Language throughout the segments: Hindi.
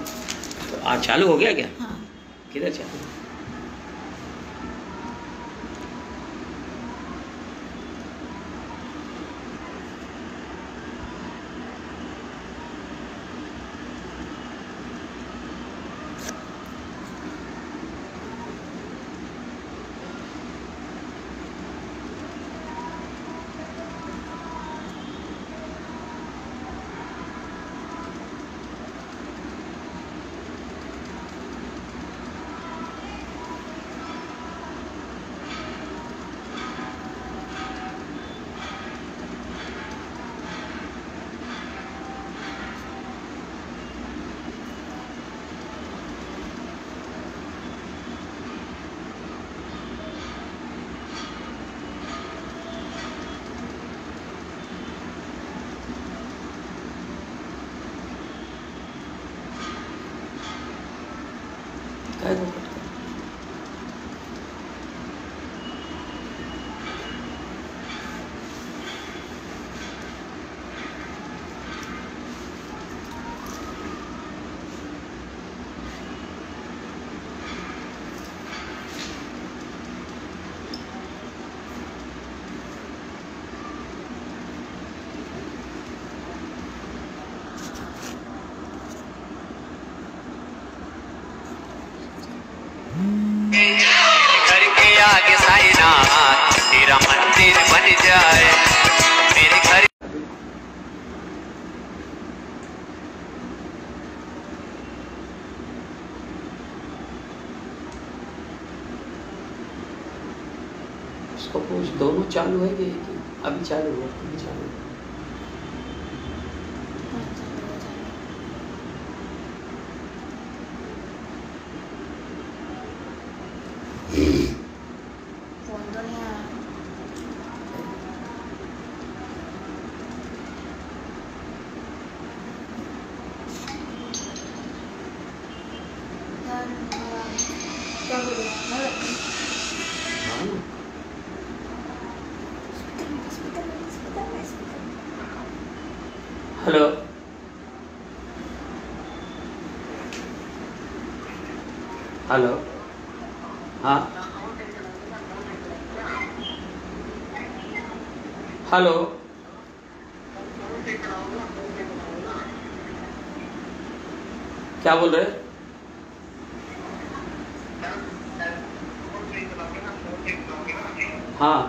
तो आज चालू हो गया क्या? हाँ। किधर चालू? घर के आगे साईनाथ तेरा मंदिर बन जाए मेरे घर। उसको पूछ दोनों चालू है कि एक ही? अभी चालू हुआ, अभी चालू हुआ। फोन तो नहीं आया। क्या बोलूं? हाँ ना। हेलो, हेलो, हाँ, हेलो, क्या बोल रहे? हाँ,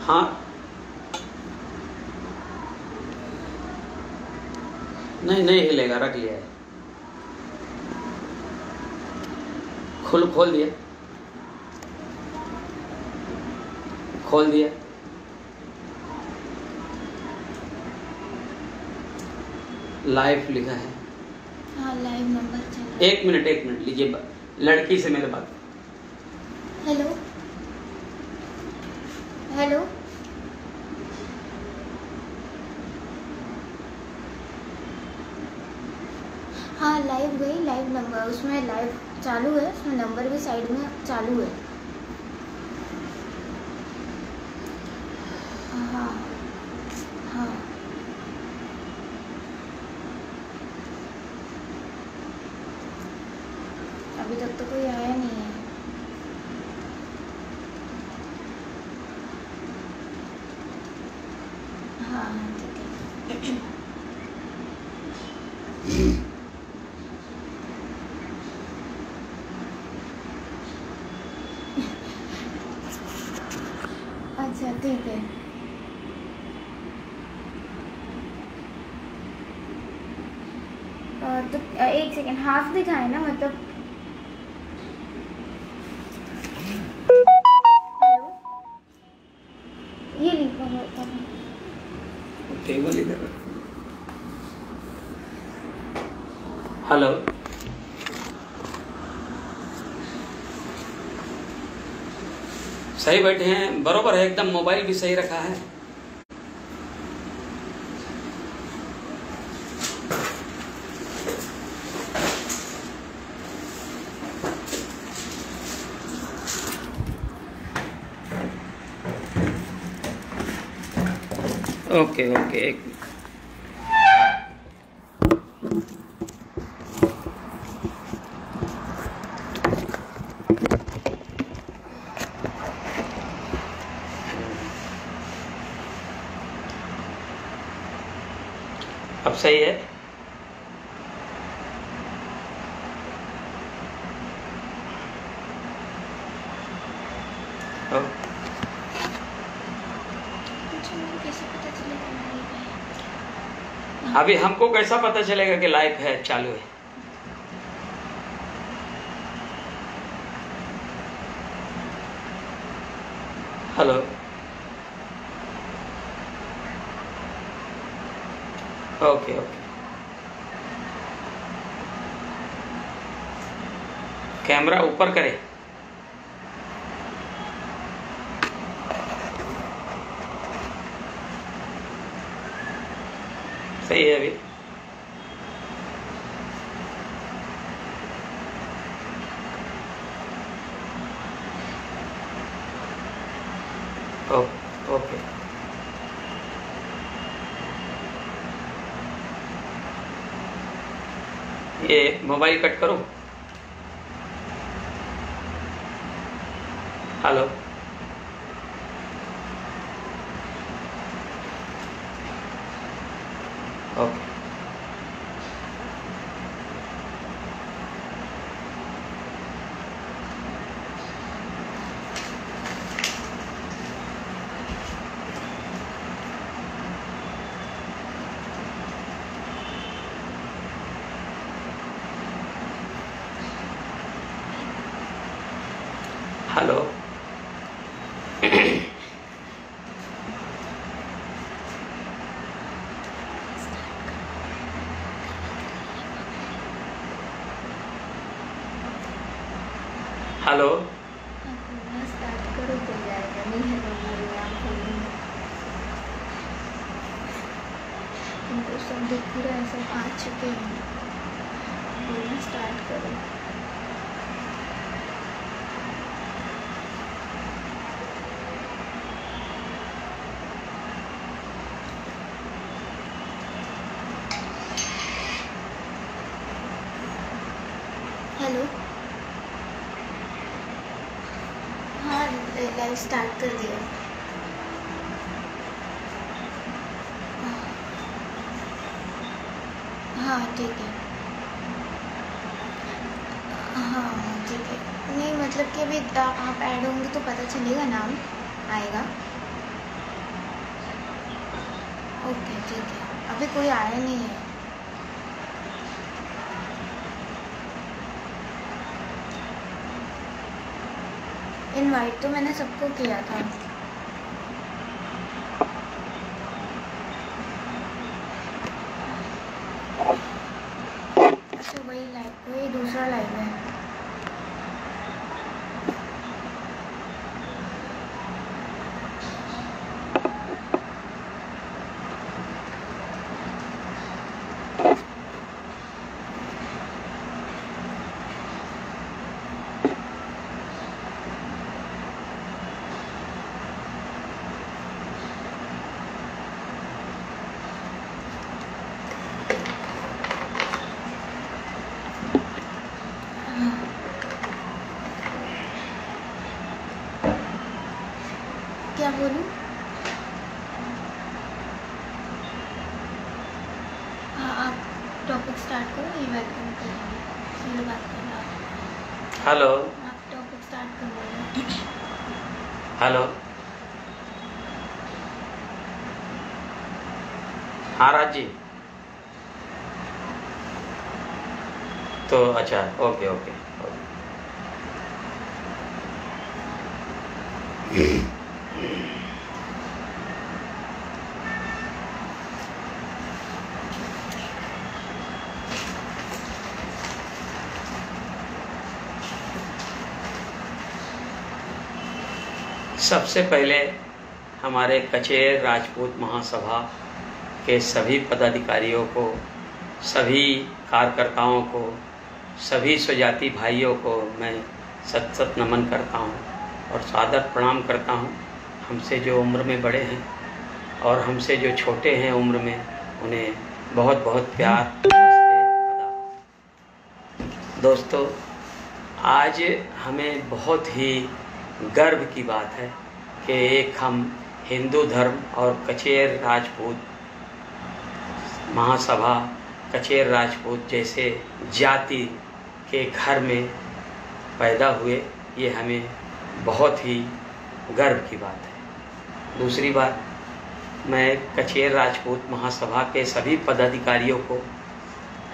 हाँ, नहीं नहीं हिलेगा, रख लिया है। खोल दिया, खोल दिया। लाइव लिखा है। हाँ, लाइव नंबर चल। एक मिनट लीजिए, लड़की से मेरे बात। हेलो हेलो, हाँ लाइव गई, लाइव नंबर उसमें लाइव चालू है, उसमें नंबर भी साइड में चालू है। हाँ हाँ, अभी तक तो कोई आया नहीं है। हाँ हाँ ठीक है। अच्छा ठीक है। तो एक सेकेंड, हाफ दिखाए ना, मतलब हेलो, ये लिखा होता है टेबल इधर। हेलो, सही बैठे हैं, बरोबर है एकदम, मोबाइल भी सही रखा है। ओके ओके, एक मिनट। अब सही है? कैसे पता चलेगा लाइव है? अभी हमको कैसा पता चलेगा कि लाइव है, चालू है? Hello, okay okay. कैमरा ऊपर करे। सही है अभी? ओके। ये मोबाइल कट करो। Hello, okay. हेलो, हेलो, बोलना स्टार्ट करो तो जाएगा, नहीं है तो बोलना बोलूँगा। तुमको सब दिख पूरा ऐसा आ चुके हैं, बोलना स्टार्ट करो। हेलो, हाँ लाइव स्टार्ट कर दिया। हाँ ठीक है, हाँ ठीक है। नहीं मतलब कि अभी आप ऐड होंगे तो पता चलेगा, नाम आएगा। ओके ठीक है, अभी कोई आया नहीं है। इनवाइट तो मैंने सबको किया था। अच्छा वही दूसरा लाइव है। क्या बोलूं? हाँ आप टॉपिक स्टार्ट करो, ये वेलकम करेंगे, सीधे बात करना। हेलो, आप टॉपिक स्टार्ट करो। हेलो, हाँ राज जी। तो अच्छा, ओके ओके। सबसे पहले हमारे कचेर राजपूत महासभा के सभी पदाधिकारियों को, सभी कार्यकर्ताओं को, सभी स्वजाति भाइयों को मैं सत सत नमन करता हूं और सादर प्रणाम करता हूं। हमसे जो उम्र में बड़े हैं और हमसे जो छोटे हैं उम्र में उन्हें बहुत बहुत प्यार। नमस्ते आदाब। दोस्तों, आज हमें बहुत ही गर्व की बात है कि एक हम हिंदू धर्म और कचेर राजपूत महासभा कचेर राजपूत जैसे जाति के घर में पैदा हुए, ये हमें बहुत ही गर्व की बात है। दूसरी बात, मैं कचेर राजपूत महासभा के सभी पदाधिकारियों को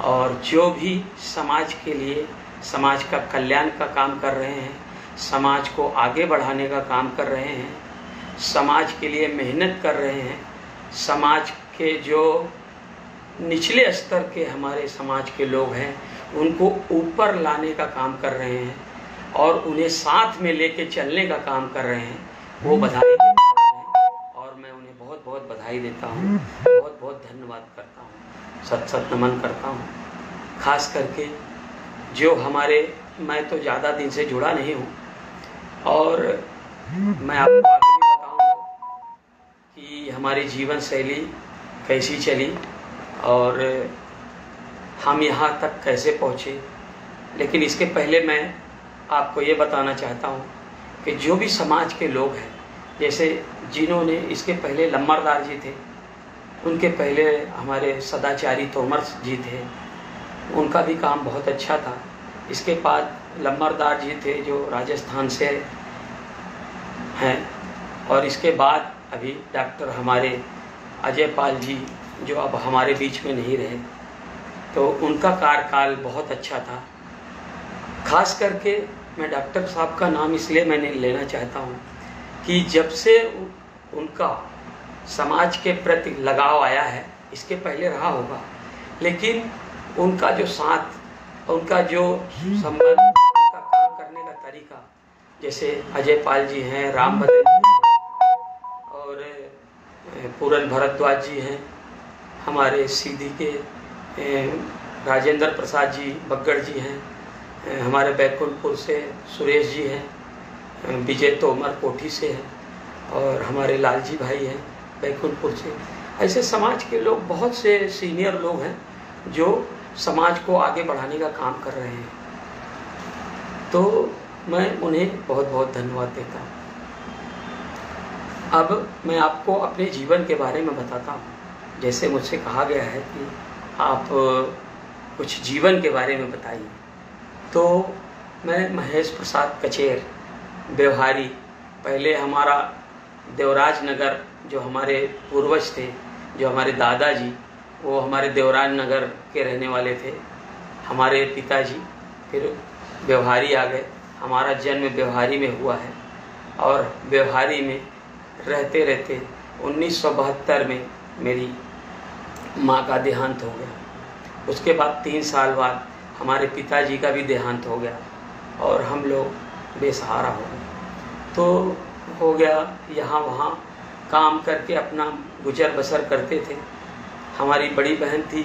और जो भी समाज के लिए समाज का कल्याण का काम कर रहे हैं, समाज को आगे बढ़ाने का काम कर रहे हैं, समाज के लिए मेहनत कर रहे हैं, समाज के जो निचले स्तर के हमारे समाज के लोग हैं उनको ऊपर लाने का काम कर रहे हैं और उन्हें साथ में लेके चलने का काम कर रहे हैं, वो बधाई के पात्र हैं और मैं उन्हें बहुत बहुत बधाई देता हूँ, बहुत बहुत धन्यवाद करता हूँ, सत सत नमन करता हूँ। खास करके जो हमारे, मैं तो ज़्यादा दिन से जुड़ा नहीं हूँ और मैं आपको आगे भी बताऊँगा कि हमारी जीवन शैली कैसी चली और हम यहाँ तक कैसे पहुँचे। लेकिन इसके पहले मैं आपको ये बताना चाहता हूँ कि जो भी समाज के लोग हैं, जैसे जिन्होंने इसके पहले लम्बरदार जी थे, उनके पहले हमारे सदाचारी तोमर जी थे, उनका भी काम बहुत अच्छा था। इसके बाद लम्बरदार जी थे जो राजस्थान से हैं और इसके बाद अभी डॉक्टर हमारे अजय पाल जी जो अब हमारे बीच में नहीं रहे, तो उनका कार्यकाल बहुत अच्छा था। खास करके मैं डॉक्टर साहब का नाम इसलिए मैंने लेना चाहता हूँ कि जब से उनका समाज के प्रति लगाव आया है, इसके पहले रहा होगा, लेकिन उनका जो साथ, उनका जो संबंध, उनका काम करने का तरीका, जैसे अजय पाल जी हैं, राम भद्र जी और पूरन भरद्वाज जी हैं, हमारे सीधी के राजेंद्र प्रसाद जी बग्गड़ जी हैं, हमारे बैकुंठपुर से सुरेश जी हैं, विजय तोमर कोठी से हैं और हमारे लालजी भाई हैं बैकुंठपुर से। ऐसे समाज के लोग, बहुत से सीनियर लोग हैं जो समाज को आगे बढ़ाने का काम कर रहे हैं, तो मैं उन्हें बहुत बहुत धन्यवाद देता हूँ। अब मैं आपको अपने जीवन के बारे में बताता हूँ। जैसे मुझसे कहा गया है कि आप कुछ जीवन के बारे में बताइए, तो मैं महेश प्रसाद कचेर व्यवहारी, पहले हमारा देवराज नगर, जो हमारे पूर्वज थे, जो हमारे दादाजी, वो हमारे देवराज नगर के रहने वाले थे। हमारे पिताजी फिर व्यवहारी आ गए। हमारा जन्म व्यवहारी में हुआ है और व्यवहारी में रहते रहते 1972 में मेरी माँ का देहांत हो गया। उसके बाद 3 साल बाद हमारे पिताजी का भी देहांत हो गया और हम लोग बेसहारा हो गए। तो हो गया, यहाँ वहाँ काम करके अपना गुजर बसर करते थे। हमारी बड़ी बहन थी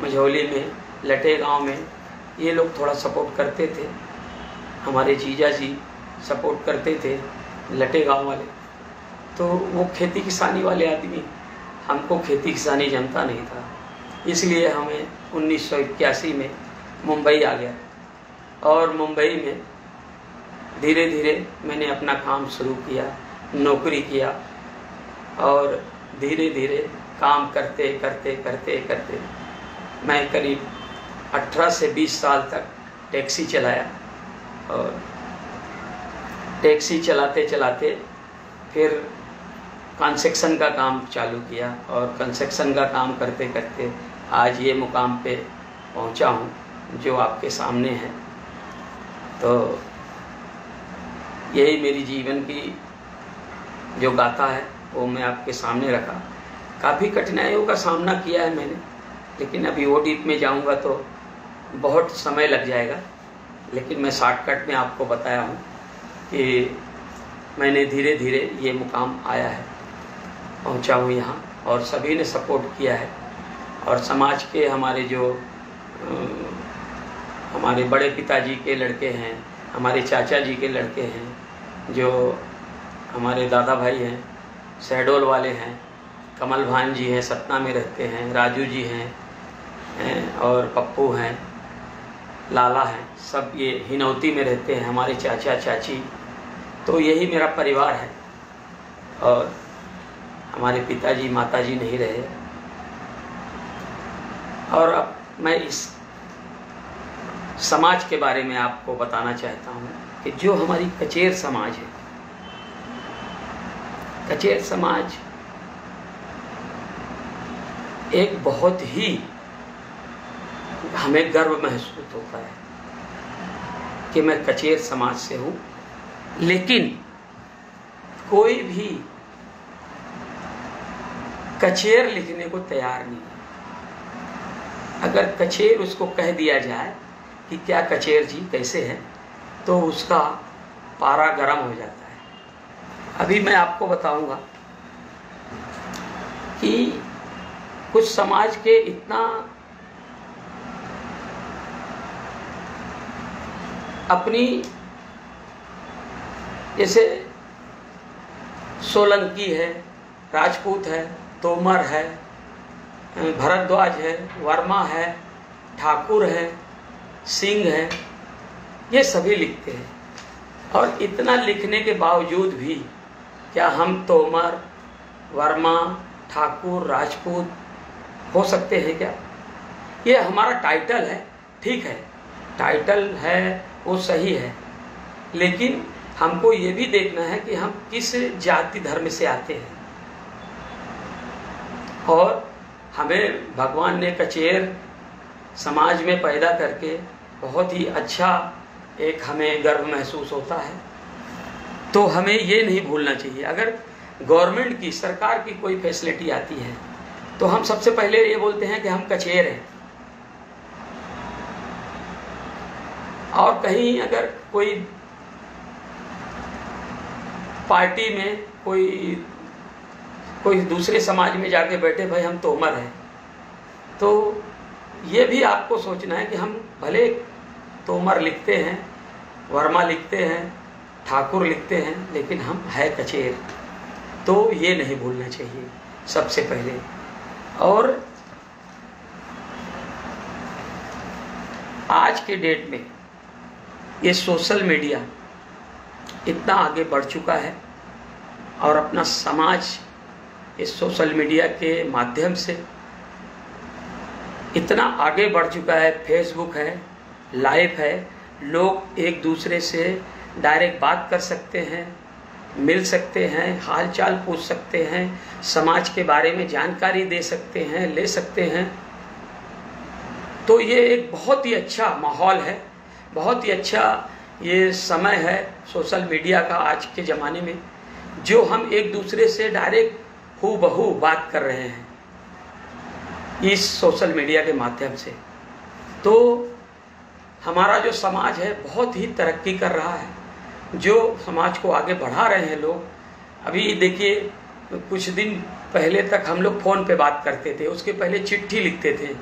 मझौली में, लटे गांव में, ये लोग थोड़ा सपोर्ट करते थे। हमारे जीजा जी सपोर्ट करते थे, लटे गांव वाले, तो वो खेती किसानी वाले आदमी, हमको खेती किसानी जमता नहीं था, इसलिए हमें 1981 में मुंबई आ गया और मुंबई में धीरे धीरे मैंने अपना काम शुरू किया, नौकरी किया और धीरे धीरे काम करते करते करते करते मैं करीब 18 से 20 साल तक टैक्सी चलाया और टैक्सी चलाते चलाते फिर कंस्ट्रक्शन का काम चालू किया और कंस्ट्रक्शन का काम करते करते आज ये मुकाम पे पहुंचा हूँ जो आपके सामने है। तो यही मेरी जीवन की जो गाथा है वो मैं आपके सामने रखा। काफ़ी कठिनाइयों का सामना किया है मैंने, लेकिन अभी वो डीप में जाऊंगा तो बहुत समय लग जाएगा, लेकिन मैं शॉर्टकट में आपको बताया हूँ कि मैंने धीरे धीरे ये मुकाम आया है, पहुँचा हूँ यहाँ और सभी ने सपोर्ट किया है। और समाज के हमारे जो हमारे बड़े पिताजी के लड़के हैं, हमारे चाचा जी के लड़के हैं, जो हमारे दादा भाई हैं, शहडोल वाले हैं, कमल भान जी हैं, सतना में रहते हैं, राजू जी हैं, और पप्पू हैं, लाला हैं, सब ये हिनौती में रहते हैं, हमारे चाचा चाची। तो यही मेरा परिवार है। और हमारे पिताजी माताजी नहीं रहे। और अब मैं इस समाज के बारे में आपको बताना चाहता हूँ कि जो हमारी कचेर समाज है, कचेर समाज एक बहुत ही हमें गर्व महसूस होता है कि मैं कचेर समाज से हूँ। लेकिन कोई भी कचेर लिखने को तैयार नहीं है। अगर कचेर उसको कह दिया जाए कि क्या कचेर जी कैसे हैं, तो उसका पारा गर्म हो जाता है। अभी मैं आपको बताऊंगा कि कुछ समाज के इतना अपनी, जैसे सोलंकी है, राजपूत है, तोमर है, भरद्वाज है, वर्मा है, ठाकुर है, सिंह है, ये सभी लिखते हैं। और इतना लिखने के बावजूद भी क्या हम तोमर, वर्मा, ठाकुर, राजपूत हो सकते हैं क्या? ये हमारा टाइटल है, ठीक है, टाइटल है वो सही है, लेकिन हमको ये भी देखना है कि हम किस जाति धर्म से आते हैं। और हमें भगवान ने कचेर समाज में पैदा करके बहुत ही अच्छा एक हमें गर्व महसूस होता है। तो हमें ये नहीं भूलना चाहिए। अगर गवर्नमेंट की, सरकार की कोई फैसिलिटी आती है तो हम सबसे पहले ये बोलते हैं कि हम कचेर हैं। और कहीं अगर कोई पार्टी में कोई दूसरे समाज में जाके बैठे, भाई हम तोमर हैं, तो ये भी आपको सोचना है कि हम भले तोमर लिखते हैं, वर्मा लिखते हैं, ठाकुर लिखते हैं, लेकिन हम है कचेर। तो ये नहीं भूलना चाहिए सबसे पहले। और आज के डेट में ये सोशल मीडिया इतना आगे बढ़ चुका है और अपना समाज इस सोशल मीडिया के माध्यम से इतना आगे बढ़ चुका है। फेसबुक है, लाइव है, लोग एक दूसरे से डायरेक्ट बात कर सकते हैं, मिल सकते हैं, हाल चाल पूछ सकते हैं, समाज के बारे में जानकारी दे सकते हैं, ले सकते हैं। तो ये एक बहुत ही अच्छा माहौल है, बहुत ही अच्छा ये समय है सोशल मीडिया का आज के ज़माने में, जो हम एक दूसरे से डायरेक्ट हूबहू बात कर रहे हैं इस सोशल मीडिया के माध्यम से। तो हमारा जो समाज है बहुत ही तरक्की कर रहा है, जो समाज को आगे बढ़ा रहे हैं लोग। अभी देखिए, कुछ दिन पहले तक हम लोग फ़ोन पे बात करते थे, उसके पहले चिट्ठी लिखते थे,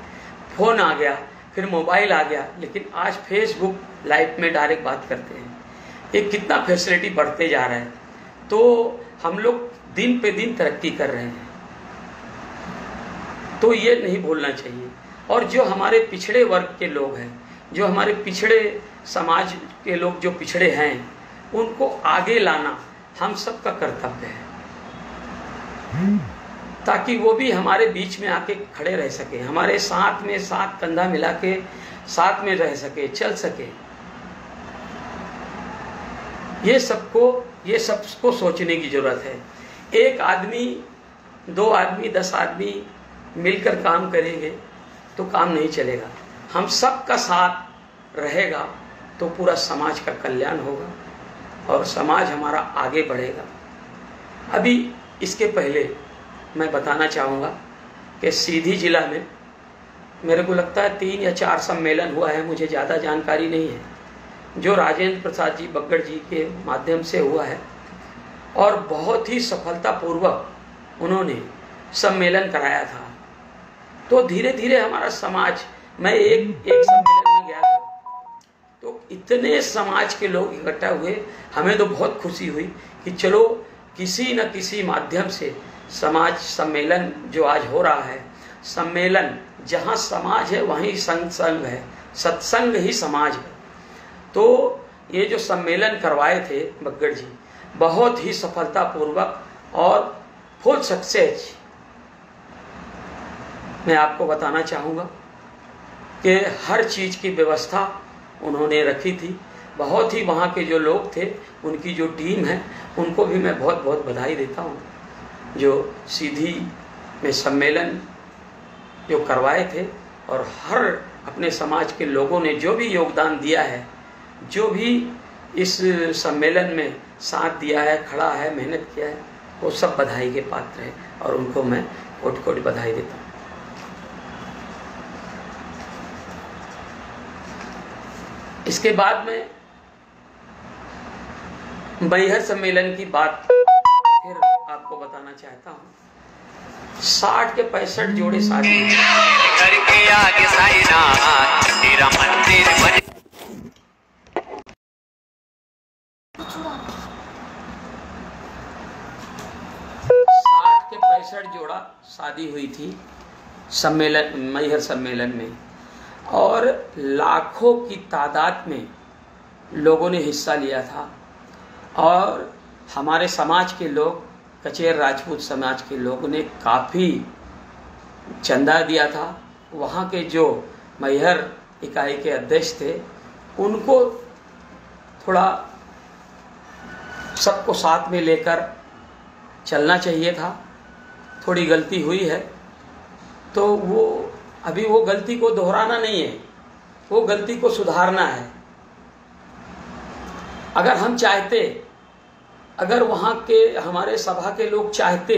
फ़ोन आ गया, फिर मोबाइल आ गया, लेकिन आज फेसबुक लाइव में डायरेक्ट बात करते हैं। ये कितना फैसिलिटी बढ़ते जा रहा है। तो हम लोग दिन पे दिन तरक्की कर रहे हैं, तो ये नहीं भूलना चाहिए। और जो हमारे पिछड़े वर्ग के लोग हैं, जो हमारे पिछड़े समाज के लोग जो पिछड़े हैं, उनको आगे लाना हम सबका कर्तव्य है, ताकि वो भी हमारे बीच में आके खड़े रह सके, हमारे साथ में साथ कंधा मिला के साथ में रह सके, चल सके। ये सबको सोचने की जरूरत है। एक आदमी, 2 आदमी, 10 आदमी मिलकर काम करेंगे तो काम नहीं चलेगा। हम सबका साथ रहेगा तो पूरा समाज का कल्याण होगा और समाज हमारा आगे बढ़ेगा। अभी इसके पहले मैं बताना चाहूँगा कि सीधी जिला में मेरे को लगता है 3 या 4 सम्मेलन हुआ है, मुझे ज़्यादा जानकारी नहीं है, जो राजेंद्र प्रसाद जी बग्गड़ जी के माध्यम से हुआ है। और बहुत ही सफलतापूर्वक उन्होंने सम्मेलन कराया था। तो धीरे धीरे हमारा समाज, मैं एक सम्मेलन में गया था तो इतने समाज के लोग इकट्ठा हुए, हमें तो बहुत खुशी हुई कि चलो किसी न किसी माध्यम से समाज सम्मेलन जो आज हो रहा है, सम्मेलन जहाँ समाज है वहीं सत्संग है, सत्संग ही समाज है। तो ये जो सम्मेलन करवाए थे बग्गड़ जी, बहुत ही सफलतापूर्वक और फुल सक्सेस। मैं आपको बताना चाहूँगा कि हर चीज़ की व्यवस्था उन्होंने रखी थी। बहुत ही वहाँ के जो लोग थे, उनकी जो टीम है, उनको भी मैं बहुत बहुत बधाई देता हूँ, जो सीधी में सम्मेलन जो करवाए थे और हर अपने समाज के लोगों ने जो भी योगदान दिया है, जो भी इस सम्मेलन में साथ दिया है, खड़ा है, मेहनत किया है, वो सब बधाई के पात्र है और उनको मैं कोटि कोटि बधाई देता हूँ। इसके बाद में मैहर सम्मेलन की बात फिर आपको बताना चाहता हूँ। 60 के 65 जोड़े शादी घर के आगे साईनाथ तेरा मंदिर बन 60 के 65 जोड़ा शादी हुई थी सम्मेलन, मैहर सम्मेलन में, और लाखों की तादाद में लोगों ने हिस्सा लिया था। और हमारे समाज के लोग, कचेर राजपूत समाज के लोगों ने काफ़ी चंदा दिया था। वहाँ के जो मैहर इकाई के अध्यक्ष थे, उनको थोड़ा सबको साथ में लेकर चलना चाहिए था। थोड़ी गलती हुई है तो वो अभी वो गलती को दोहराना नहीं है, वो गलती को सुधारना है। अगर हम चाहते, अगर वहाँ के हमारे सभा के लोग चाहते,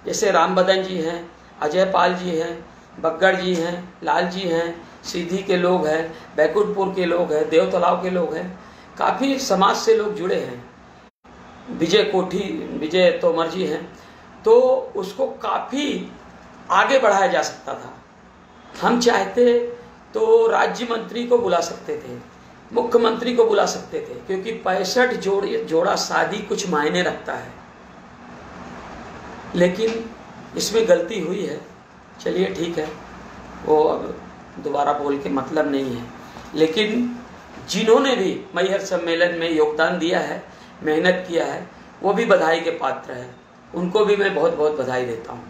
जैसे राम बदन जी हैं, अजय पाल जी हैं, बग्गड़ जी हैं, लाल जी हैं, सीधी के लोग हैं, बैकुंठपुर के लोग हैं, देव तालाब के लोग हैं, काफ़ी समाज से लोग जुड़े हैं, विजय तोमर जी हैं, तो उसको काफ़ी आगे बढ़ाया जा सकता था। हम चाहते तो राज्य मंत्री को बुला सकते थे, मुख्यमंत्री को बुला सकते थे, क्योंकि 65 जोड़ा शादी कुछ मायने रखता है। लेकिन इसमें गलती हुई है, चलिए ठीक है, वो अब दोबारा बोल के मतलब नहीं है। लेकिन जिन्होंने भी मैहर सम्मेलन में योगदान दिया है, मेहनत किया है, वो भी बधाई के पात्र है। उनको भी मैं बहुत बहुत बधाई देता हूँ,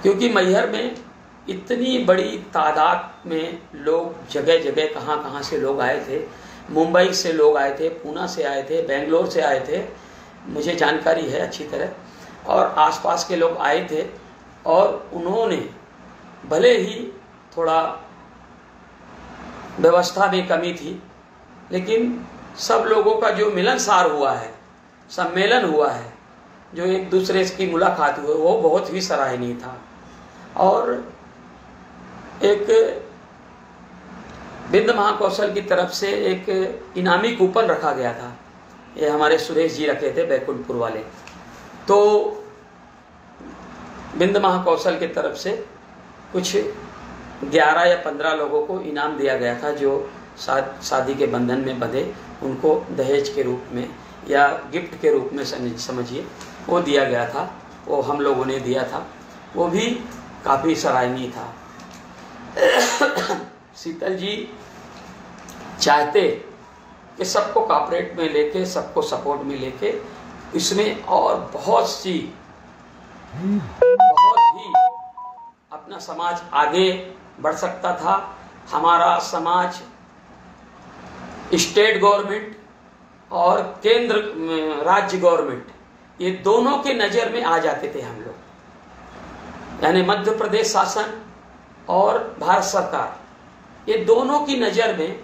क्योंकि मैहर में इतनी बड़ी तादाद में लोग, जगह जगह कहाँ कहाँ से लोग आए थे। मुंबई से लोग आए थे, पूना से आए थे, बेंगलोर से आए थे, मुझे जानकारी है अच्छी तरह, और आसपास के लोग आए थे। और उन्होंने भले ही थोड़ा व्यवस्था में कमी थी, लेकिन सब लोगों का जो मिलनसार हुआ है, सम्मेलन हुआ है, जो एक दूसरे की मुलाकात हुई, वो बहुत ही सराहनीय था। और एक बिंद महाकौशल की तरफ से एक इनामी कूपन रखा गया था, ये हमारे सुरेश जी रखे थे बैकुंठपुर वाले। तो बिंद महाकौशल की तरफ से कुछ 11 या 15 लोगों को इनाम दिया गया था, जो शादी के बंधन में बंधे, उनको दहेज के रूप में या गिफ्ट के रूप में समझिए, वो दिया गया था। वो हम लोगों ने दिया था, वो भी काफ़ी सराहनीय था। शीतल जी चाहते कि सबको कॉर्पोरेट में लेके, सबको सपोर्ट में लेके, इसमें और बहुत ही अपना समाज आगे बढ़ सकता था। हमारा समाज स्टेट गवर्नमेंट और केंद्र राज्य गवर्नमेंट, ये दोनों के नज़र में आ जाते थे हम लोग, यानी मध्य प्रदेश शासन और भारत सरकार, ये दोनों की नज़र में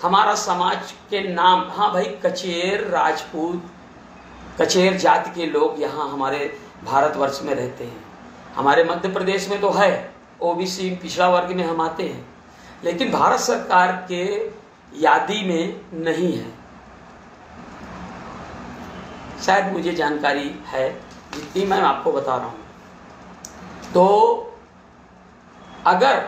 हमारा समाज के नाम, हाँ भाई, कचेर राजपूत, कचेर जाति के लोग यहाँ हमारे भारतवर्ष में रहते हैं। हमारे मध्य प्रदेश में तो है, ओबीसी पिछड़ा वर्ग में हम आते हैं, लेकिन भारत सरकार के यादी में नहीं है। शायद मुझे जानकारी है, जितनी मैं आपको बता रहा हूँ। तो अगर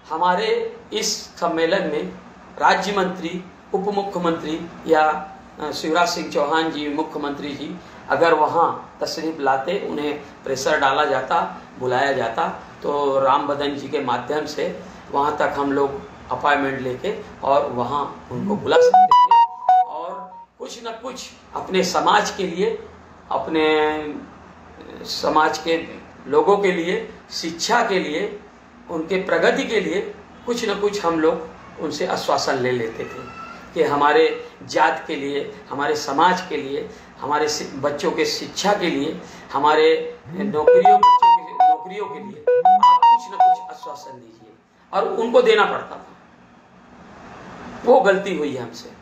हमारे इस सम्मेलन में राज्य मंत्री, उप मुख्यमंत्री या शिवराज सिंह चौहान जी, मुख्यमंत्री जी, अगर वहाँ तशरीफ लाते, उन्हें प्रेशर डाला जाता, बुलाया जाता, तो राम बदन जी के माध्यम से वहाँ तक हम लोग अपॉइंटमेंट लेके और वहाँ उनको बुला सकते थे और कुछ न कुछ अपने समाज के लिए, अपने समाज के लोगों के लिए, शिक्षा के लिए, उनके प्रगति के लिए कुछ न कुछ हम लोग उनसे आश्वासन ले लेते थे कि हमारे जात के लिए, हमारे समाज के लिए, हमारे बच्चों के शिक्षा के लिए, हमारे नौकरियों के लिए आप कुछ न कुछ आश्वासन दीजिए, और उनको देना पड़ता था। वो गलती हुई है हमसे।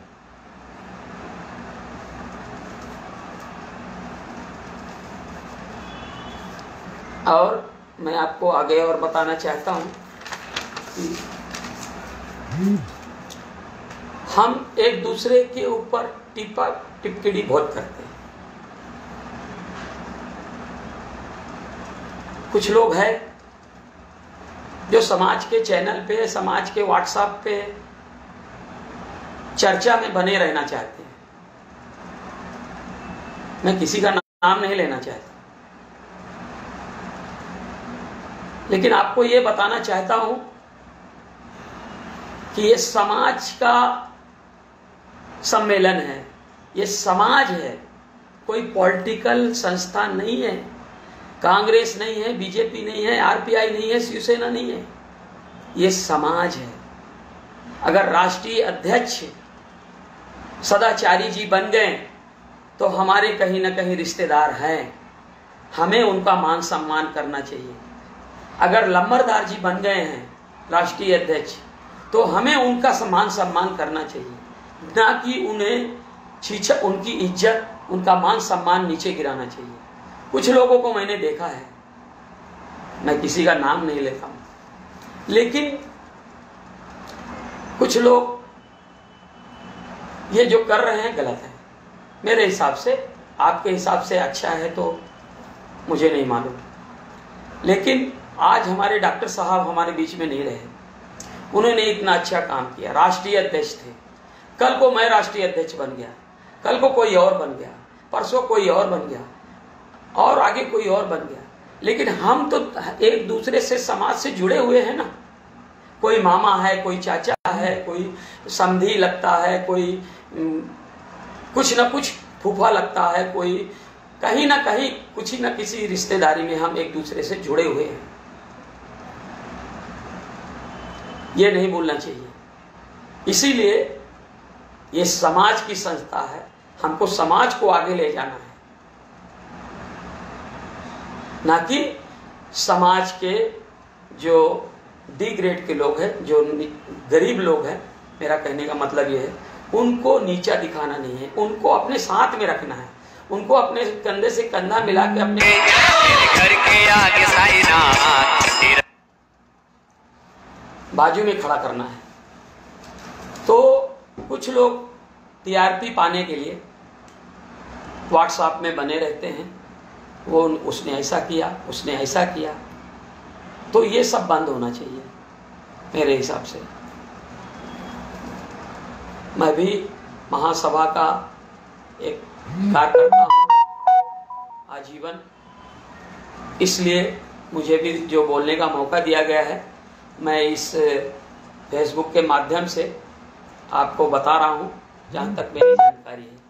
और मैं आपको आगे और बताना चाहता हूं कि हम एक दूसरे के ऊपर टिप्पणी बहुत करते हैं। कुछ लोग हैं जो समाज के चैनल पे, समाज के व्हाट्सएप पे चर्चा में बने रहना चाहते हैं। मैं किसी का नाम नहीं लेना चाहता, लेकिन आपको यह बताना चाहता हूं कि ये समाज का सम्मेलन है, ये समाज है, कोई पॉलिटिकल संस्था नहीं है, कांग्रेस नहीं है, बीजेपी नहीं है, आरपीआई नहीं है, शिवसेना नहीं है, ये समाज है। अगर राष्ट्रीय अध्यक्ष सदाचारी जी बन गए तो हमारे कहीं ना कहीं रिश्तेदार हैं, हमें उनका मान सम्मान करना चाहिए। अगर लंबरदार जी बन गए हैं राष्ट्रीय अध्यक्ष तो हमें उनका मान सम्मान करना चाहिए, ना कि उन्हें उनकी इज्जत, उनका मान सम्मान नीचे गिराना चाहिए। कुछ लोगों को मैंने देखा है, मैं किसी का नाम नहीं लेता हूं, लेकिन कुछ लोग ये जो कर रहे हैं गलत है। मेरे हिसाब से, आपके हिसाब से अच्छा है तो मुझे नहीं मालूम, लेकिन आज हमारे डॉक्टर साहब हमारे बीच में नहीं रहे। उन्होंने इतना अच्छा काम किया, राष्ट्रीय अध्यक्ष थे। कल को मैं राष्ट्रीय अध्यक्ष बन गया, कल को कोई और बन गया, परसों कोई और बन गया, और आगे कोई और बन गया, लेकिन हम तो एक दूसरे से, समाज से जुड़े हुए हैं ना। कोई मामा है, कोई चाचा है, कोई समधी लगता है, कोई कुछ न कुछ फूफा लगता है, कोई कहीं ना कहीं कुछ ही न किसी रिश्तेदारी में हम एक दूसरे से जुड़े हुए हैं। ये नहीं भूलना चाहिए। इसीलिए ये समाज की संस्था है, हमको समाज को आगे ले जाना है, ना कि समाज के जो डी ग्रेड के लोग हैं, जो गरीब लोग हैं, मेरा कहने का मतलब ये है, उनको नीचा दिखाना नहीं है, उनको अपने साथ में रखना है, उनको अपने कंधे से कंधा मिला के अपने घर के आगे साइना बाजू में खड़ा करना है। तो कुछ लोग टीआरपी पाने के लिए व्हाट्सएप में बने रहते हैं, वो उसने ऐसा किया, उसने ऐसा किया, तो ये सब बंद होना चाहिए मेरे हिसाब से। मैं भी महासभा का एक कार्यकर्ता हूँ आजीवन, इसलिए मुझे भी जो बोलने का मौका दिया गया है, मैं इस फेसबुक के माध्यम से आपको बता रहा हूँ जहाँ तक मेरी जानकारी है।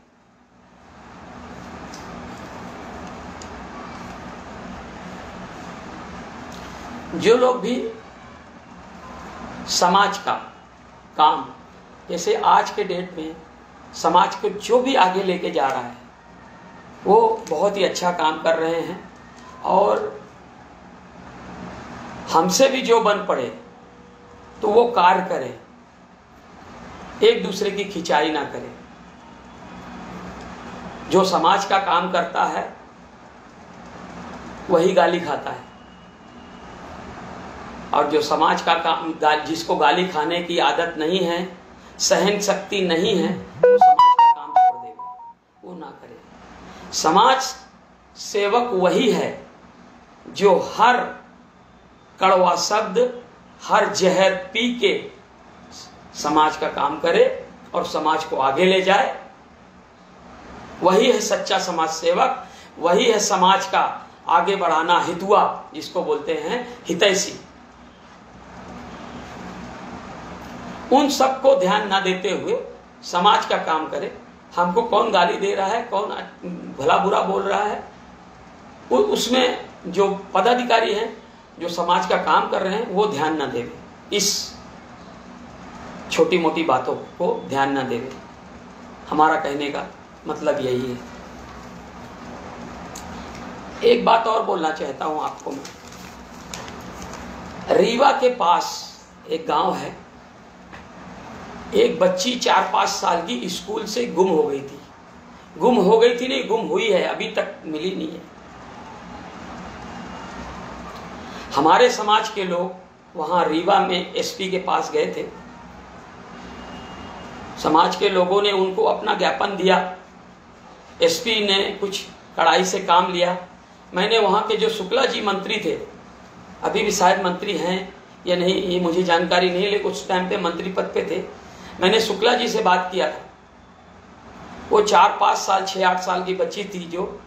जो लोग भी समाज का काम, जैसे आज के डेट में समाज को जो भी आगे लेके जा रहा है, वो बहुत ही अच्छा काम कर रहे हैं, और हमसे भी जो बन पड़े तो वो कार्य करे, एक दूसरे की खिंचाई ना करे। जो समाज का काम करता है वही गाली खाता है, और जो समाज का काम, जिसको गाली खाने की आदत नहीं है, सहन शक्ति नहीं है, वो समाज का काम छोड़ देगा, वो ना करे। समाज सेवक वही है जो हर कड़वा शब्द, हर जहर पी के समाज का काम करे और समाज को आगे ले जाए। वही है सच्चा समाज सेवक, वही है समाज का आगे बढ़ाना, हितुआ जिसको बोलते हैं, हितैषी। उन सबको ध्यान ना देते हुए समाज का काम करे। हमको कौन गाली दे रहा है, कौन भला बुरा बोल रहा है, उसमें जो पदाधिकारी हैं, जो समाज का काम कर रहे हैं, वो ध्यान ना देवे, इस छोटी मोटी बातों को ध्यान ना देवे। हमारा कहने का मतलब यही है। एक बात और बोलना चाहता हूं आपको मैं। रीवा के पास एक गांव है, एक बच्ची 4-5 साल की स्कूल से गुम हो गई थी। गुम हो गई थी नहीं, गुम हुई है, अभी तक मिली नहीं है। हमारे समाज के लोग वहां रीवा में एसपी के पास गए थे। समाज के लोगों ने उनको अपना ज्ञापन दिया। एसपी ने कुछ कड़ाई से काम लिया। मैंने वहां के जो शुक्ला जी मंत्री थे, अभी भी शायद मंत्री हैं या नहीं ये मुझे जानकारी नहीं, लेकिन उस टाइम पे मंत्री पद पे थे। मैंने शुक्ला जी से बात किया था। वो 4-5 साल 6-8 साल की बच्ची थी जो,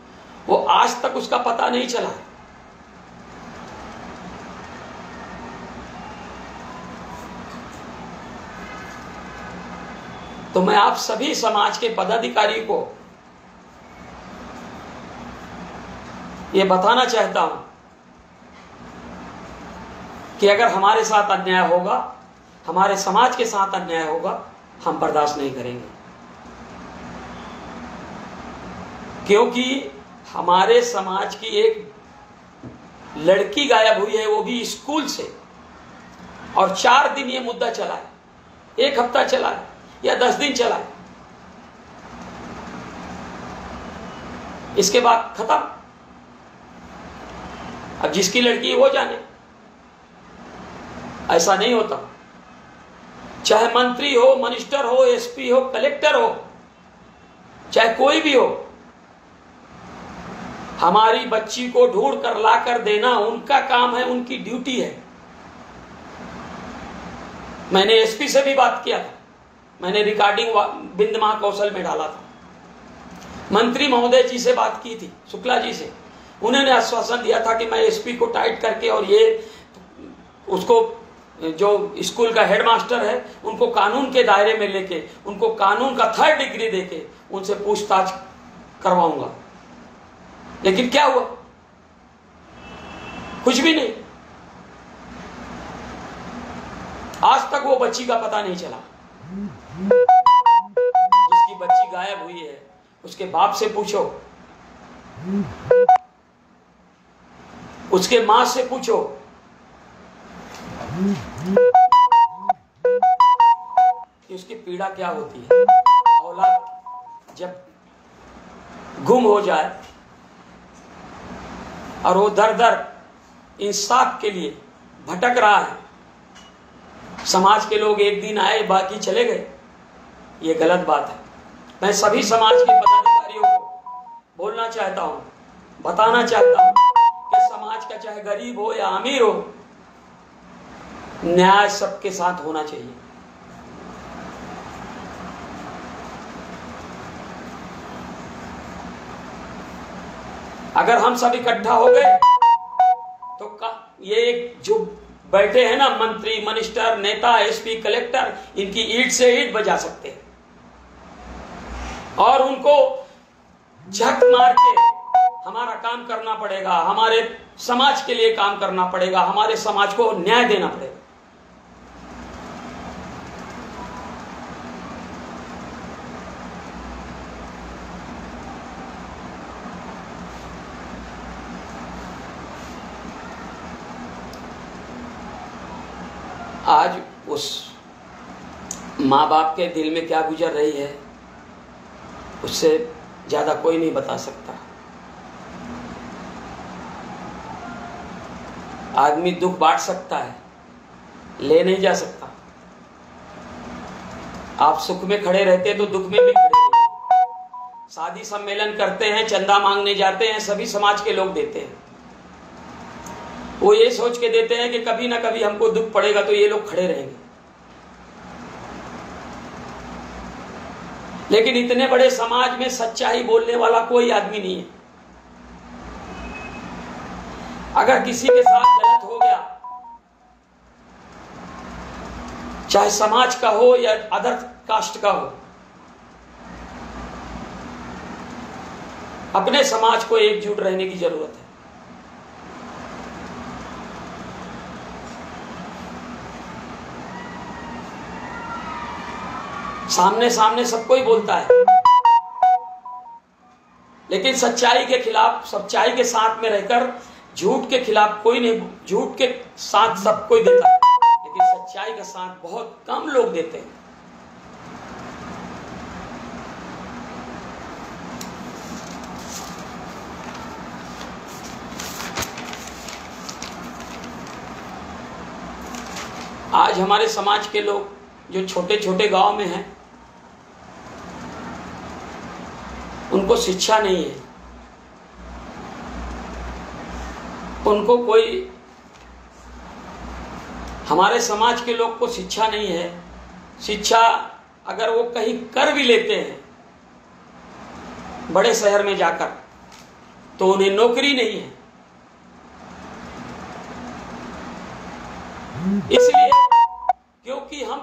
वो आज तक उसका पता नहीं चला। तो मैं आप सभी समाज के पदाधिकारी को ये बताना चाहता हूं कि अगर हमारे साथ अन्याय होगा, हमारे समाज के साथ अन्याय होगा, हम बर्दाश्त नहीं करेंगे। क्योंकि हमारे समाज की एक लड़की गायब हुई है, वो भी स्कूल से, और 4 दिन ये मुद्दा चला है, 1 हफ्ता चला है या 10 दिन चला है। इसके बाद खत्म। अब जिसकी लड़की वो जाने। ऐसा नहीं होता। चाहे मंत्री हो, मिनिस्टर हो, एसपी हो, कलेक्टर हो, चाहे कोई भी हो, हमारी बच्ची को ढूंढ कर ला कर देना उनका काम है, उनकी ड्यूटी है। मैंने एसपी से भी बात किया था, मैंने रिकॉर्डिंग बिंद महाकौशल में डाला था। मंत्री महोदय जी से बात की थी, शुक्ला जी से। उन्होंने आश्वासन दिया था कि मैं एसपी को टाइट करके और ये उसको जो स्कूल का हेडमास्टर है उनको कानून के दायरे में लेके, उनको कानून का 3rd डिग्री देके उनसे पूछताछ करवाऊंगा। लेकिन क्या हुआ? कुछ भी नहीं। आज तक वो बच्ची का पता नहीं चला। जिसकी बच्ची गायब हुई है उसके बाप से पूछो, उसके मां से पूछो कि उसकी पीड़ा क्या होती है। औलाद जब गुम हो जाए और वो दर दर इंसाफ के लिए भटक रहा है, समाज के लोग एक दिन आए बाकी चले गए, ये गलत बात है। मैं सभी समाज के पदाधिकारियों को बोलना चाहता हूं, बताना चाहता हूं कि समाज का चाहे गरीब हो या अमीर हो, न्याय सबके साथ होना चाहिए। अगर हम सब इकट्ठा हो गए तो ये जो बैठे हैं ना मंत्री, मिनिस्टर, नेता, एसपी, कलेक्टर, इनकी ईंट से ईंट बजा सकते हैं और उनको झक मार के हमारा काम करना पड़ेगा, हमारे समाज के लिए काम करना पड़ेगा, हमारे समाज को न्याय देना पड़ेगा। आज उस माँ बाप के दिल में क्या गुजर रही है उससे ज्यादा कोई नहीं बता सकता। आदमी दुख बांट सकता है, ले नहीं जा सकता। आप सुख में खड़े रहते हैं तो दुख में भी खड़े रहते। शादी सम्मेलन करते हैं, चंदा मांगने जाते हैं, सभी समाज के लोग देते हैं। वो ये सोच के देते हैं कि कभी ना कभी हमको दुख पड़ेगा तो ये लोग खड़े रहेंगे। लेकिन इतने बड़े समाज में सच्चाई बोलने वाला कोई आदमी नहीं है। अगर किसी के साथ गलत हो गया, चाहे समाज का हो या अदर कास्ट का हो, अपने समाज को एकजुट रहने की जरूरत है। सामने सामने सबको ही बोलता है, लेकिन सच्चाई के खिलाफ, सच्चाई के साथ में रहकर झूठ के खिलाफ कोई नहीं, झूठ के साथ सब कोई देता है, लेकिन सच्चाई का साथ बहुत कम लोग देते हैं। आज हमारे समाज के लोग जो छोटे छोटे गांव में हैं, उनको शिक्षा नहीं है, उनको कोई, हमारे समाज के लोग को शिक्षा नहीं है। शिक्षा अगर वो कहीं कर भी लेते हैं बड़े शहर में जाकर, तो उन्हें नौकरी नहीं है। इसलिए क्योंकि हम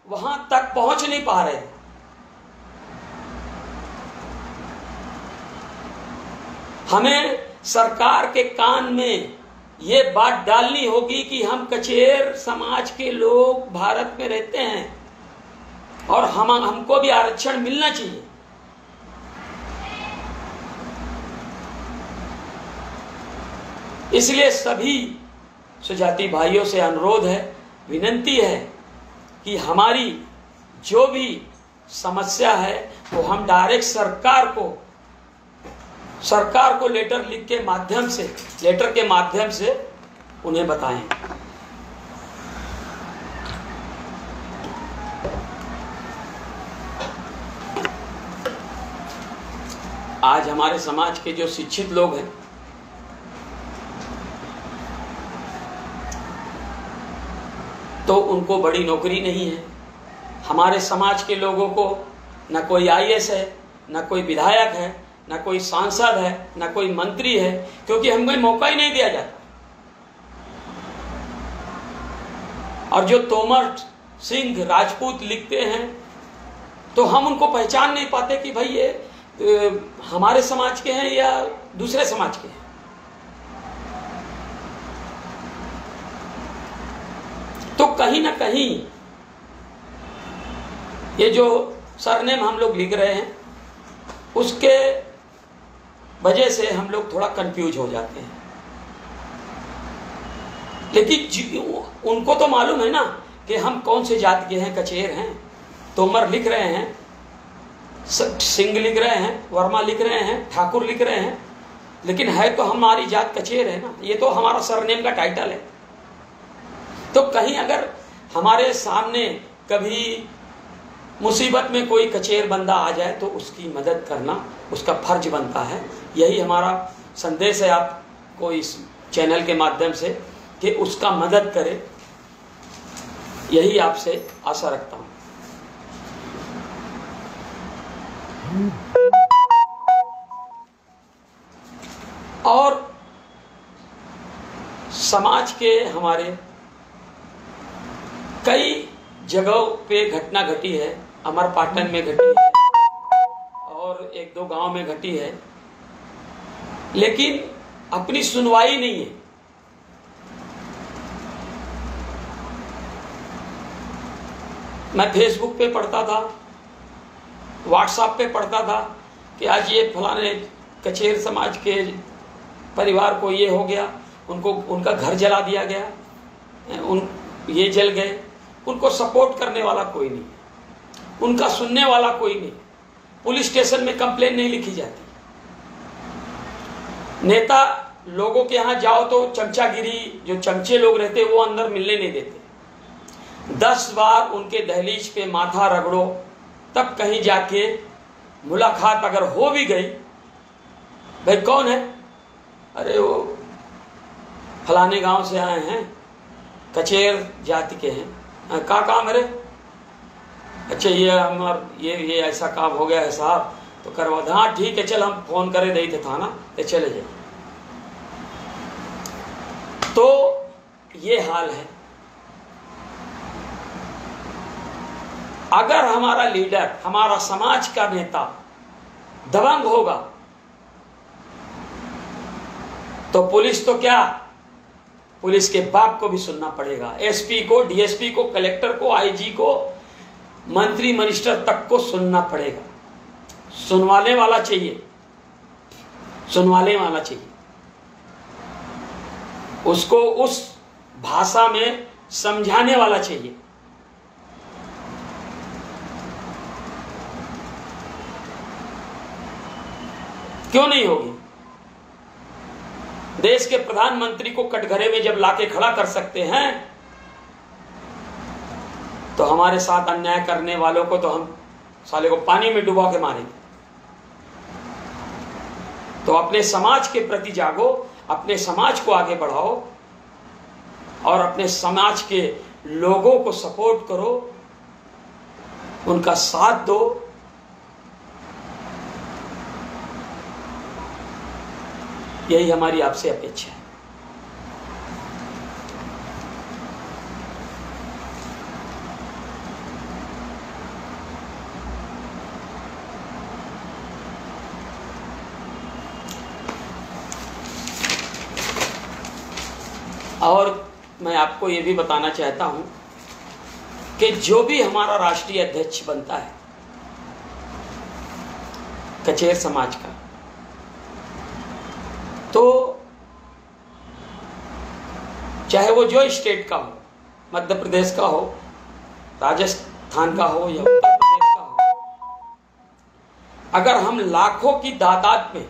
वहां तक पहुंच नहीं पा रहे। हमें सरकार के कान में ये बात डालनी होगी कि हम कचेर समाज के लोग भारत में रहते हैं और हमको भी आरक्षण मिलना चाहिए। इसलिए सभी सुजाति भाइयों से अनुरोध है, विनंती है कि हमारी जो भी समस्या है वो हम डायरेक्ट सरकार को लेटर के माध्यम से उन्हें बताएं। आज हमारे समाज के जो शिक्षित लोग हैं, तो उनको बड़ी नौकरी नहीं है। हमारे समाज के लोगों को न कोई आईएएस है, न कोई विधायक है, न कोई सांसद है, न कोई मंत्री है, क्योंकि हमको मौका ही नहीं दिया जाता। और जो तोमर सिंह राजपूत लिखते हैं, तो हम उनको पहचान नहीं पाते कि भाई ये हमारे समाज के हैं या दूसरे समाज के हैं। तो कहीं ना कहीं ये जो सरनेम हम लोग लिख रहे हैं, उसके वजह से हम लोग थोड़ा कंफ्यूज हो जाते हैं। लेकिन उनको तो मालूम है ना कि हम कौन से जाति के हैं, कचेर हैं। तोमर लिख रहे हैं, सिंह लिख रहे हैं, वर्मा लिख रहे हैं, ठाकुर लिख रहे हैं, लेकिन है तो हमारी जात कचेर है ना। ये तो हमारा सरनेम का टाइटल है। तो कहीं अगर हमारे सामने कभी मुसीबत में कोई कचेर बंदा आ जाए तो उसकी मदद करना उसका फर्ज बनता है। यही हमारा संदेश है आपको इस चैनल के माध्यम से कि उसका मदद करें, यही आपसे आशा रखता हूं। और समाज के हमारे कई जगहों पे घटना घटी है। अमरपाटन में घटी है और एक दो गांव में घटी है, लेकिन अपनी सुनवाई नहीं है। मैं फेसबुक पे पढ़ता था, व्हाट्सएप पे पढ़ता था कि आज ये फलाने कचेर समाज के परिवार को ये हो गया, उनको उनका घर जला दिया गया, ये जल गए। उनको सपोर्ट करने वाला कोई नहीं, उनका सुनने वाला कोई नहीं। पुलिस स्टेशन में कंप्लेन नहीं लिखी जाती। नेता लोगों के यहाँ जाओ तो चमचागिरी, जो चमचे लोग रहते वो अंदर मिलने नहीं देते। 10 बार उनके दहलीज पे माथा रगड़ो, तब कहीं जाके मुलाकात अगर हो भी गई, भाई कौन है, अरे वो फलाने गांव से आए हैं, कचेर जाति के हैं, का काम है, अच्छा ये ये ऐसा काम हो गया है साहब, तो करवा। हाँ ठीक है, चल हम फोन करे दे थे थाना, तो चले जाए। ये हाल है। अगर हमारा लीडर, हमारा समाज का नेता दबंग होगा तो पुलिस तो क्या, पुलिस के बाप को भी सुनना पड़ेगा। एसपी को, डीएसपी को, कलेक्टर को, आईजी को, मंत्री मिनिस्टर तक को सुनना पड़ेगा। सुनवाने वाला चाहिए, सुनवाने वाला चाहिए। उसको उस भाषा में समझाने वाला चाहिए। क्यों नहीं होगी? देश के प्रधानमंत्री को कटघरे में जब लाके खड़ा कर सकते हैं तो हमारे साथ अन्याय करने वालों को तो हम साले को पानी में डुबा के मारेंगे। तो अपने समाज के प्रति जागो, अपने समाज को आगे बढ़ाओ और अपने समाज के लोगों को सपोर्ट करो, उनका साथ दो। यही हमारी आपसे अपेक्षा है। और मैं आपको ये भी बताना चाहता हूं कि जो भी हमारा राष्ट्रीय अध्यक्ष बनता है कचेर समाज का, तो चाहे वो जो स्टेट का हो, मध्य प्रदेश का हो, राजस्थान का हो या उत्तर प्रदेश का हो, अगर हम लाखों की तादाद में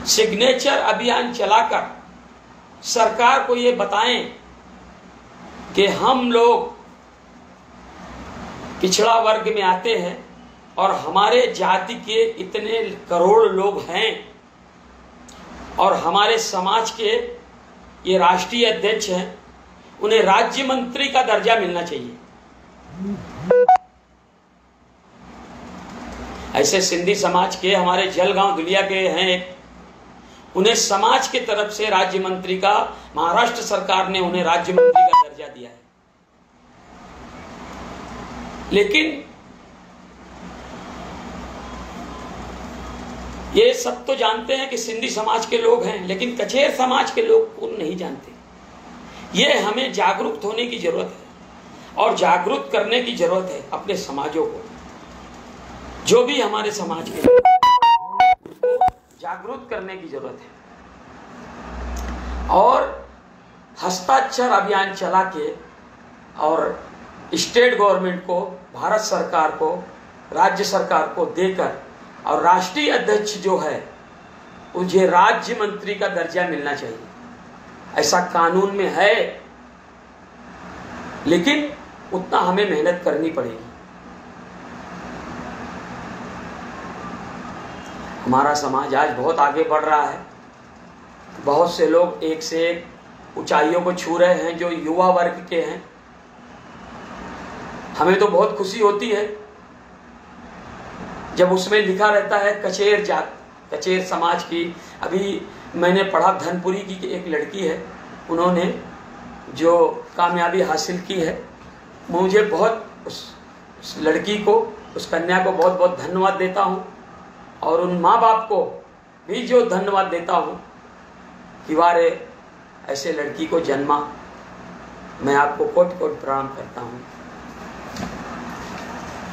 सिग्नेचर अभियान चलाकर सरकार को ये बताएं कि हम लोग पिछड़ा वर्ग में आते हैं और हमारे जाति के इतने करोड़ लोग हैं और हमारे समाज के ये राष्ट्रीय अध्यक्ष हैं, उन्हें राज्य मंत्री का दर्जा मिलना चाहिए। ऐसे सिंधी समाज के हमारे जलगांव दुलिया के हैं, उन्हें समाज की तरफ से राज्य मंत्री का, महाराष्ट्र सरकार ने उन्हें राज्य मंत्री का दर्जा दिया है। लेकिन ये सब तो जानते हैं कि सिंधी समाज के लोग हैं, लेकिन कचेर समाज के लोग को नहीं जानते। ये हमें जागरूक होने की जरूरत है और जागरूक करने की जरूरत है अपने समाजों को। जो भी हमारे समाज के लोग, जागरूक करने की जरूरत है और हस्ताक्षर अभियान चला के और स्टेट गवर्नमेंट को, भारत सरकार को, राज्य सरकार को देकर और राष्ट्रीय अध्यक्ष जो है मुझे राज्य मंत्री का दर्जा मिलना चाहिए। ऐसा कानून में है, लेकिन उतना हमें मेहनत करनी पड़ेगी। हमारा समाज आज बहुत आगे बढ़ रहा है। बहुत से लोग एक से एक ऊंचाइयों को छू रहे हैं जो युवा वर्ग के हैं। हमें तो बहुत खुशी होती है जब उसमें लिखा रहता है कचेर जात, कचेर समाज की। अभी मैंने पढ़ा धनपुरी की एक लड़की है, उन्होंने जो कामयाबी हासिल की है, मुझे बहुत उस लड़की को, उस कन्या को बहुत बहुत धन्यवाद देता हूँ और उन माँ बाप को भी जो धन्यवाद देता हूँ कि वारे ऐसे लड़की को जन्मा। मैं आपको कोटि कोटि प्रणाम करता हूँ।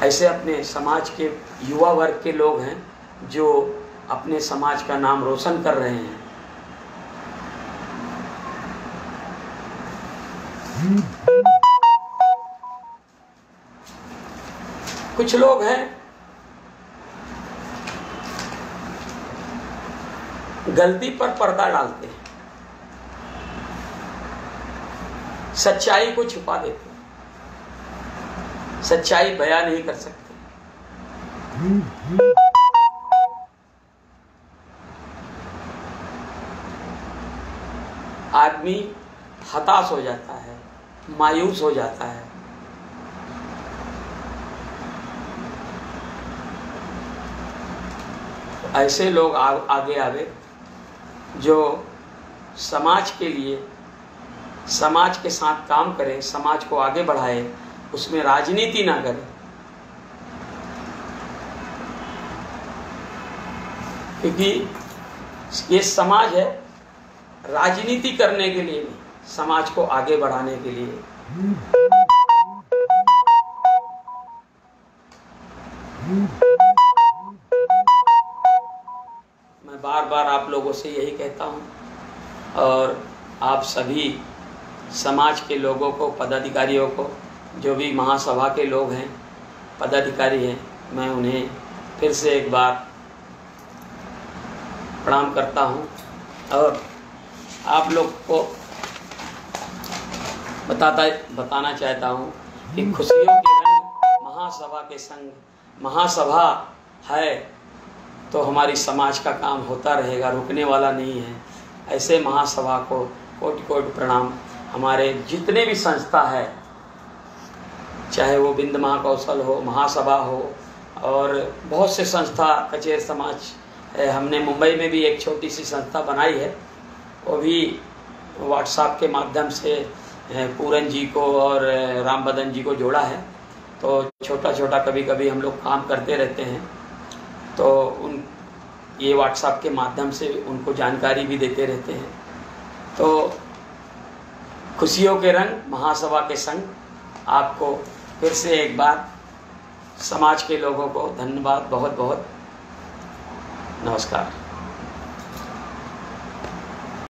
ऐसे अपने समाज के युवा वर्ग के लोग हैं जो अपने समाज का नाम रोशन कर रहे हैं। कुछ लोग हैं गलती पर पर्दा डालते हैं, सच्चाई को छुपा देते हैं, सच्चाई बयान नहीं कर सकते। आदमी हताश हो जाता है, मायूस हो जाता है। ऐसे लोग आगे आवे जो समाज के लिए, समाज के साथ काम करे, समाज को आगे बढ़ाए, उसमें राजनीति ना करे। क्योंकि ये समाज है राजनीति करने के लिए नहीं, समाज को आगे बढ़ाने के लिए। मैं बार बार आप लोगों से यही कहता हूं, और आप सभी समाज के लोगों को, पदाधिकारियों को, जो भी महासभा के लोग हैं, पदाधिकारी हैं, मैं उन्हें फिर से एक बार प्रणाम करता हूं। और आप लोग को बताना चाहता हूं कि खुशियों के रंग महासभा के संग, महासभा है तो हमारी समाज का काम होता रहेगा, रुकने वाला नहीं है। ऐसे महासभा को कोटि कोटि प्रणाम। हमारे जितने भी संस्था है, चाहे वो बिंद महाकौशल हो, महासभा हो, और बहुत से संस्था, कचेर समाज है। हमने मुंबई में भी एक छोटी सी संस्था बनाई है, वो भी व्हाट्सएप के माध्यम से पूरन जी को और राम बदन जी को जोड़ा है। तो छोटा छोटा कभी कभी हम लोग काम करते रहते हैं, तो ये व्हाट्सएप के माध्यम से उनको जानकारी भी देते रहते हैं। तो खुशियों के रंग महासभा के संग आपको फिर से एक बार समाज के लोगों को धन्यवाद, बहुत बहुत नमस्कार।